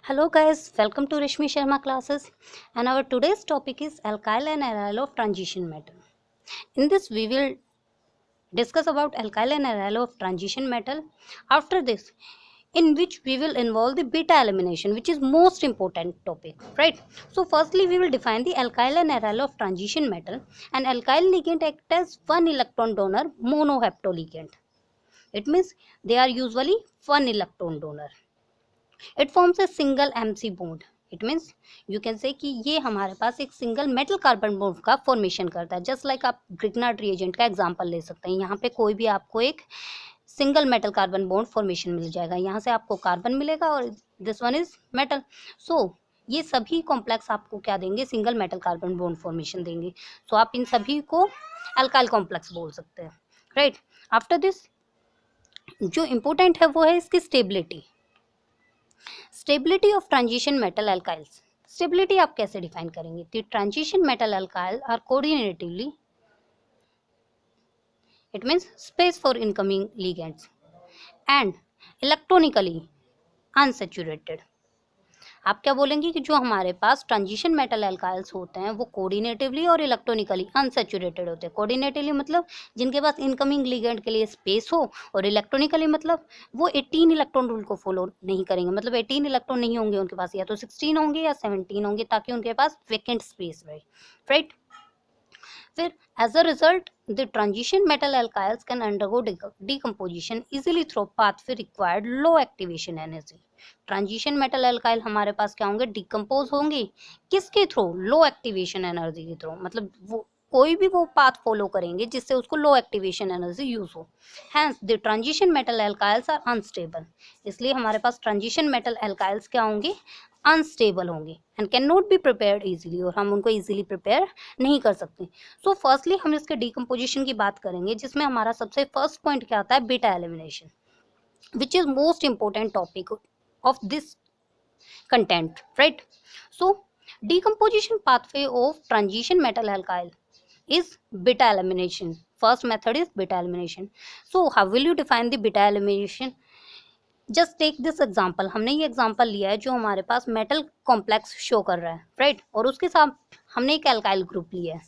Hello guys, welcome to Rishmi Sharma classes, and our today's topic is alkyl and allyl of transition metal. In this we will discuss about alkyl and allyl of transition metal. After this, in which we will involve the beta elimination, which is most important topic, right? So firstly we will define the alkyl and allyl of transition metal. An alkyl ligand acts as one electron donor monohaptoligand. It means they are usually one electron donor. It forms a single MC bond. It means you can say कि ये हमारे पास एक single metal carbon bond का formation करता है. Just like आप Grignard reagent का एग्जांपल ले सकते हैं. यहाँ पे कोई भी आपको एक single metal carbon bond formation मिल जाएगा. यहाँ से आपको कार्बन मिलेगा और this one is metal. So ये सभी कॉम्प्लेक्स आपको क्या देंगे? Single metal carbon bond formation देंगे. सो आप इन सभी को अल्काइल कॉम्प्लेक्स बोल सकते हैं, राइट? आफ्टर दिस जो इम्पोर्टेंट है वो है इसकी stability. Stability of transition metal alkyls. Stability आप कैसे डिफाइन करेंगे कि transition metal alkyl are coordinatively, it means space for incoming ligands and electronically unsaturated. आप क्या बोलेंगे कि जो हमारे पास ट्रांजिशन मेटल अल्काइल्स होते हैं वो कोऑर्डिनेटिवली और इलेक्ट्रॉनिकली अनसैचुरेटेड होते हैं. कोऑर्डिनेटिवली मतलब जिनके पास इनकमिंग लिगेंड के लिए स्पेस हो, और इलेक्ट्रॉनिकली मतलब वो 18 इलेक्ट्रॉन रूल को फॉलो नहीं करेंगे. मतलब 18 इलेक्ट्रॉन नहीं होंगे उनके पास, या तो 16 होंगे या 17 होंगे, ताकि उनके पास वेकेंट स्पेस रहे, राइट? फिर as a result the transition metal alkyls can undergo decomposition easily through pathway required low activation energy. Transition metal alkyl हमारे पास क्या होंगे? डिकम्पोज होंगे. किसके थ्रू? लो एक्टिवेशन एनर्जी के थ्रू. मतलब वो कोई भी वो पाथ फॉलो करेंगे जिससे उसको लो एक्टिवेशन एनर्जी यूज हो. Hence the transition metal alkyls are unstable. इसलिए हमारे पास ट्रांजिशन मेटल अल्काइल्स क्या होंगे? अनस्टेबल होंगे and can not be prepared easily, और हम उनको इजीली प्रिपेयर नहीं कर सकते. सो फर्स्टली हम इसके डिकम्पोजिशन की बात करेंगे, जिसमें हमारा सबसे फर्स्ट पॉइंट क्या आता है? Beta elimination, which is most important topic of this content, right? So decomposition pathway of transition metal alkyl is beta elimination. First method is beta elimination. So how will you define the beta elimination? Just take this example. हमने ये example लिया है जो हमारे पास metal complex show कर रहा है, राइट? और उसके साथ हमने एक एल्काइल ग्रुप लिया है.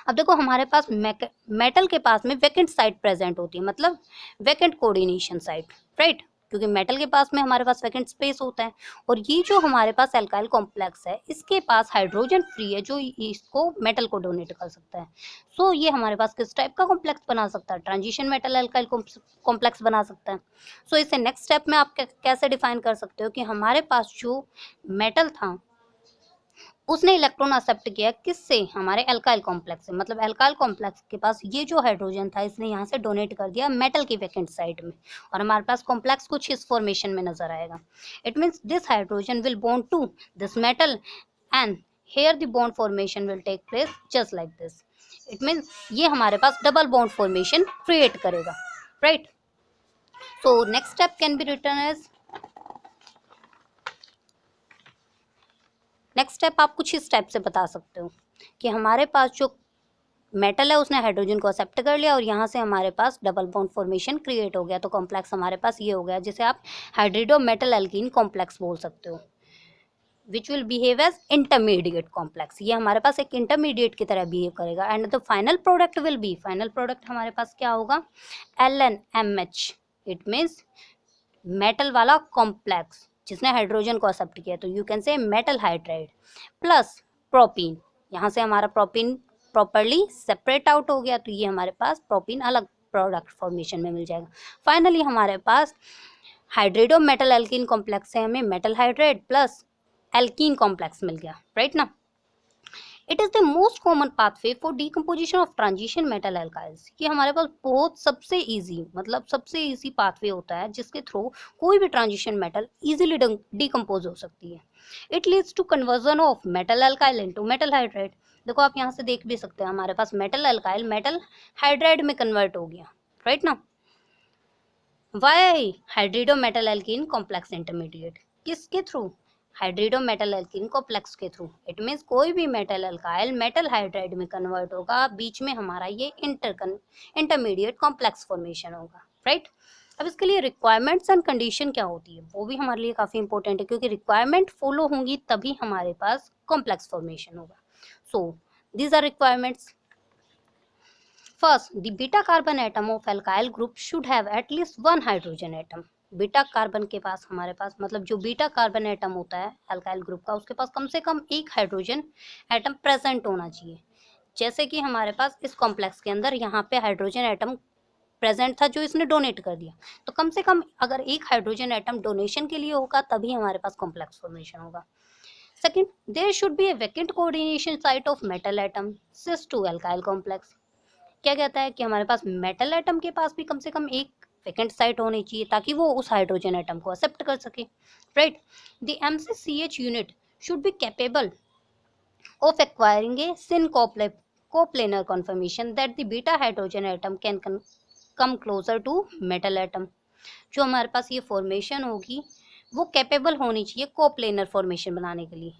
अब देखो हमारे पास मेटल के पास में वेकेंट साइट प्रेजेंट होती है, मतलब वेकेंट कोऑर्डिनेशन साइट, राइट? क्योंकि मेटल के पास में हमारे पास वेकेंट स्पेस होता है. और ये जो हमारे पास एल्काइल कॉम्प्लेक्स है, इसके पास हाइड्रोजन फ्री है जो इसको मेटल को डोनेट कर सकता है. सो ये हमारे पास किस टाइप का कॉम्प्लेक्स बना सकता है? ट्रांजिशन मेटल एल्काइल कॉम्प्लेक्स बना सकता है. सो इसे नेक्स्ट स्टेप में आप कैसे डिफाइन कर सकते हो कि हमारे पास जो मेटल था उसने इलेक्ट्रॉन एक्सेप्ट किया किससे? हमारे एल्काइल कॉम्प्लेक्स से. मतलब एल्काइल कॉम्प्लेक्स के पास ये जो हाइड्रोजन था इसने यहाँ से डोनेट कर दिया मेटल की वैकेंट साइड में, और हमारे पास कॉम्प्लेक्स कुछ इस फॉर्मेशन में नजर आएगा. It means this hydrogen will bond to this metal and here the bond formation will take place just like this. It means ये हमारे पास डबल बॉन्ड फॉर्मेशन क्रिएट करेगा, right? So next step can be written as, next step आप कुछ इस type से बता सकते हो कि हमारे पास जो मेटल है उसने हाइड्रोजन को एक्सेप्ट कर लिया और यहाँ से हमारे पास डबल बॉन्ड फॉर्मेशन क्रिएट हो गया. तो कॉम्प्लेक्स हमारे पास ये हो गया, जिसे आप हाइड्रिडो मेटल एल्कीन कॉम्प्लेक्स बोल सकते हो, which will behave as intermediate complex. ये हमारे पास एक इंटरमीडिएट की तरह बिहेव करेगा. And the final product will be, final product हमारे पास क्या होगा? LNMH. इट मीन्स मेटल वाला कॉम्प्लेक्स जिसने हाइड्रोजन को एक्सेप्ट किया. तो you can say metal hydride plus propene. यहाँ से हमारा प्रोपीन प्रॉपरली सेपरेट आउट हो गया, तो ये हमारे पास प्रोपीन अलग प्रोडक्ट फॉर्मेशन में मिल जाएगा. फाइनली हमारे पास हाइड्रिडो मेटल एल्कीन कॉम्प्लेक्स से हमें metal hydride plus alkene complex मिल गया, राइट ना? It is the most common pathway for decomposition of transition metal alkyls. ये हमारे पास बहुत सबसे इजी, मतलब सबसे इजी पाथवे होता है जिसके थ्रू कोई भी ट्रांजिशन मेटल इजीली डिकम्पोज हो सकती है. It leads to conversion of metal alkyl into metal hydride. देखो आप यहाँ से देख भी सकते हैं हमारे पास मेटल एल्काइल मेटल हाइड्राइड में कन्वर्ट हो गया, राइट ना? Why? Hydrido metal alkene complex intermediate. किसके थ्रू? हाइड्रिडो मेटल एल्कीन कॉम्प्लेक्स के थ्रू. इट मीन्स कोई भी मेटल एल्काइल मेटल हाइड्राइड में कन्वर्ट होगा, बीच में हमारा ये इंटरमीडिएट कॉम्प्लेक्स फॉर्मेशन होगा, राइट? अब इसके लिए रिक्वायरमेंट्स एंड कंडीशन क्या होती है वो भी हमारे लिए काफ़ी इंपॉर्टेंट है, क्योंकि रिक्वायरमेंट फॉलो होंगी तभी हमारे पास कॉम्प्लेक्स फॉर्मेशन होगा. So these are requirements. First, the beta carbon atom of alkyl group should have at least one hydrogen atom. Beta carbon के पास हमारे पास मतलब जो बीटा कार्बन एटम होता है अल्काइल ग्रुप का, उसके पास कम से कम एक हाइड्रोजन एटम प्रेजेंट होना चाहिए. जैसे कि हमारे पास इस कॉम्प्लेक्स के अंदर यहाँ पे हाइड्रोजन एटम प्रेजेंट था जो इसने डोनेट कर दिया, तो कम से कम अगर एक हाइड्रोजन एटम डोनेशन के लिए होगा तभी हमारे पास कॉम्प्लेक्स फॉर्मेशन होगा. Second, there should be a vacant coordination site of metal atom cis to alkyl complex. क्या कहता है कि हमारे पास मेटल एटम के पास भी कम से कम एक वैकेंट साइट होनी चाहिए ताकि वो उस हाइड्रोजन एटम को एक्सेप्ट कर सके. Right. The MCCH unit should be capable of acquiring a syn coplanar conformation that the beta hydrogen atom can come closer to metal atom. जो हमारे पास ये फॉर्मेशन होगी वो कैपेबल होनी चाहिए कोप्लेनर फॉर्मेशन बनाने के लिए,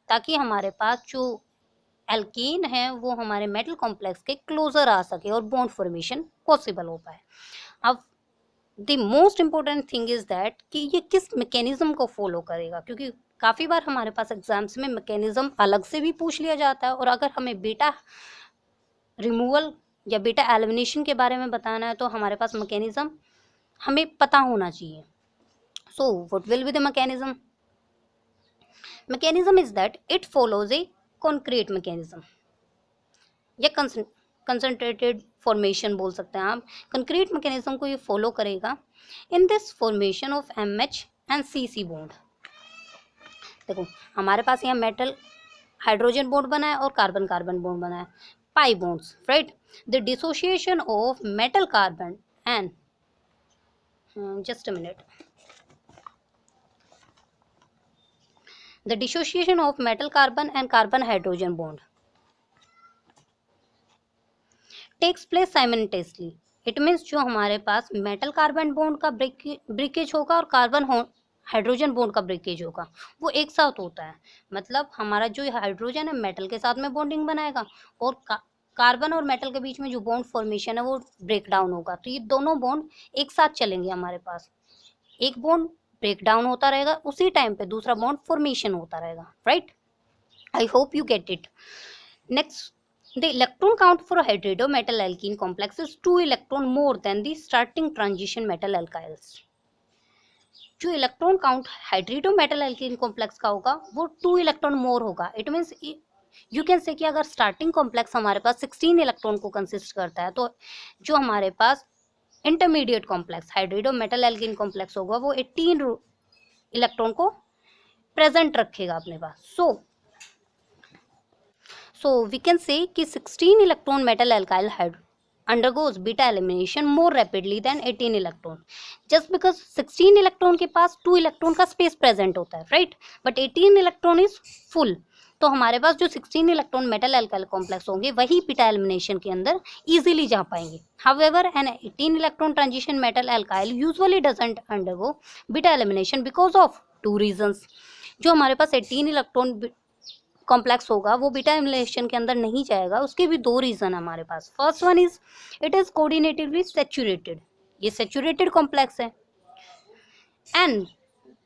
ताकि हमारे पास जो एल्कीन है वो हमारे मेटल कॉम्प्लेक्स के क्लोजर आ सके और बॉन्ड फॉर्मेशन पॉसिबल हो पाए. अब the most important thing is that कि ये किस मैकेनिज्म को फॉलो करेगा, क्योंकि काफ़ी बार हमारे पास एग्जाम्स में मैकेनिज्म अलग से भी पूछ लिया जाता है, और अगर हमें बीटा रिमूवल या बीटा एलिमिनेशन के बारे में बताना है तो हमारे पास मैकेनिज्म हमें पता होना चाहिए. So what will be the mechanism? Mechanism is that it follows A concrete mechanism या कंसंट्रेटेड फॉर्मेशन बोल सकते हैं आप. कंक्रीट मैकेनिज्म को ये फॉलो करेगा in this formation of MH and CC bond. देखो हमारे पास यहाँ मेटल हाइड्रोजन बॉन्ड बना है और कार्बन कार्बन बॉन्ड बना है, pi bonds. Right. The dissociation of metal carbon and just a minute. The dissociation of metal carbon and carbon hydrogen bond takes place simultaneously. It means जो हमारे पास metal carbon bond का breakage होगा और carbon hydrogen bond का breakage होगा वो एक साथ होता है. मतलब हमारा जो हाइड्रोजन है मेटल के साथ में बॉन्डिंग बनाएगा और कार्बन और मेटल के बीच में जो बॉन्ड फॉर्मेशन है वो ब्रेक डाउन होगा. तो ये दोनों बॉन्ड एक साथ चलेंगे. हमारे पास एक बॉन्ड ब्रेक डाउन होता रहेगा, उसी टाइम पे दूसरा बॉन्ड फॉर्मेशन होता रहेगा. Right. I hope you get it. Next, the electron count for hydrido metal alkene complex is 2 electron more than the starting transition metal alkyls. जो electron count hydrido metal alkene complex का होगा वो 2 electron मोर होगा. It means you can say कि अगर starting complex हमारे पास 16 electron को कंसिस्ट करता है, तो जो हमारे पास intermediate complex hydrido metal alkene complex होगा वो 18 इलेक्ट्रॉन को प्रेजेंट रखेगा अपने पास. सो वी कैन से कि 16 electron metal alkyl undergoes beta elimination more rapidly than 18 electron, just because 16 electron के पास 2 इलेक्ट्रॉन का स्पेस प्रेजेंट होता है. Right. But 18 electron is full. तो हमारे पास जो 16 इलेक्ट्रॉन मेटल एल्काइल कॉम्प्लेक्स होंगे वही बीटा एलिमिनेशन के अंदर इजीली जा पाएंगे. However an 18 electron transition metal alkyl usually doesn't undergo beta elimination because of 2 reasons. जो हमारे पास 18 इलेक्ट्रॉन कॉम्प्लेक्स होगा वो बीटा एलिमिनेशन के अंदर नहीं जाएगा. उसके भी 2 रीजन है हमारे पास. First one is it is coordinatedly saturated. ये सैचुरेटेड कॉम्प्लेक्स है. And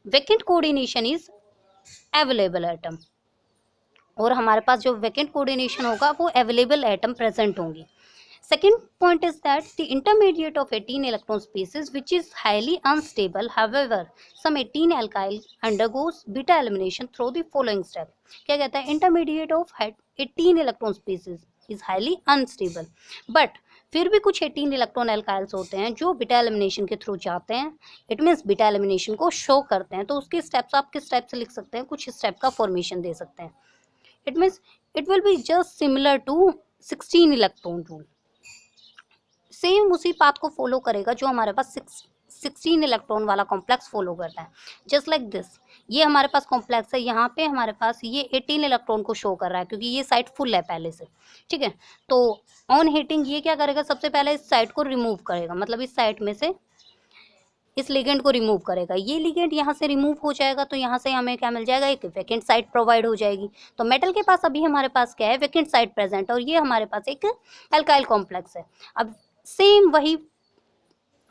vacant coordination is available atom. और हमारे पास जो वैकेंट कोऑर्डिनेशन होगा वो अवेलेबल एटम प्रेजेंट होंगी. Second point is that the intermediate of 18 electron species which is highly unstable. However, some 18 alkyl undergoes beta elimination through the following step. क्या कहता है? Intermediate of 18 electron species is highly unstable. But फिर भी कुछ 18 electron एल्काइल्स होते हैं जो beta elimination के थ्रू जाते हैं. इट मीन्स बीटा एलिमिनेशन को शो करते हैं. तो उसके स्टेप्स आप किस टाइप से लिख सकते हैं? कुछ स्टेप का फॉर्मेशन दे सकते हैं. It means it will be just similar to 16 electron rule. Same उसी पाथ को फॉलो करेगा जो हमारे पास 16 इलेक्ट्रॉन वाला कॉम्प्लेक्स फॉलो करता है. Just like this. ये हमारे पास कॉम्प्लेक्स है. यहाँ पे हमारे पास ये 18 इलेक्ट्रॉन को शो कर रहा है क्योंकि ये साइड फुल है पहले से. ठीक है. तो ऑन हीटिंग ये क्या करेगा? सबसे पहले इस साइड को रिमूव करेगा. मतलब इस साइड में से इस लिगेंड को रिमूव करेगा. ये लिगेंड यहाँ से रिमूव हो जाएगा तो यहाँ से हमें क्या मिल जाएगा? एक वैकेंट साइड प्रोवाइड हो जाएगी. तो मेटल के पास अभी हमारे पास क्या है? Vacant side present. और ये हमारे पास एक एल्काइल कॉम्प्लेक्स है. अब सेम वही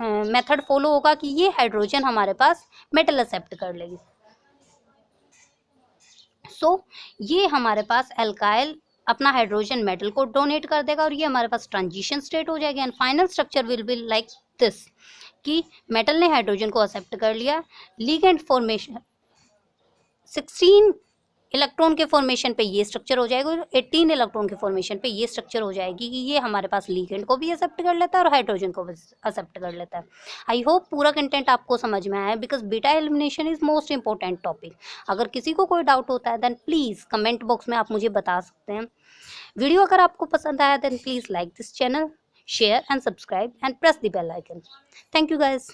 मेथड फॉलो होगा कि ये हाइड्रोजन हमारे पास मेटल एक्सेप्ट कर लेगी। सो ये हमारे पास एल्काइल अपना हाइड्रोजन मेटल को डोनेट कर देगा और ये हमारे पास ट्रांजिशन स्टेट हो जाएगी। And final structure will be like this कि मेटल ने हाइड्रोजन को एक्सेप्ट कर लिया, लिगेंड फॉर्मेशन 16 इलेक्ट्रॉन के फॉर्मेशन पे ये स्ट्रक्चर हो जाएगा, 18 इलेक्ट्रॉन के फॉर्मेशन पे ये स्ट्रक्चर हो जाएगी कि ये हमारे पास लिगेंड को भी एक्सेप्ट कर लेता है और हाइड्रोजन को भी एक्सेप्ट कर लेता है। आई होप पूरा कंटेंट आपको समझ में आया, because beta elimination is most important topic. अगर किसी को कोई डाउट होता है देन प्लीज़ कमेंट बॉक्स में आप मुझे बता सकते हैं। वीडियो अगर आपको पसंद आया then please like this channel, share and subscribe and press the bell icon. Thank you guys.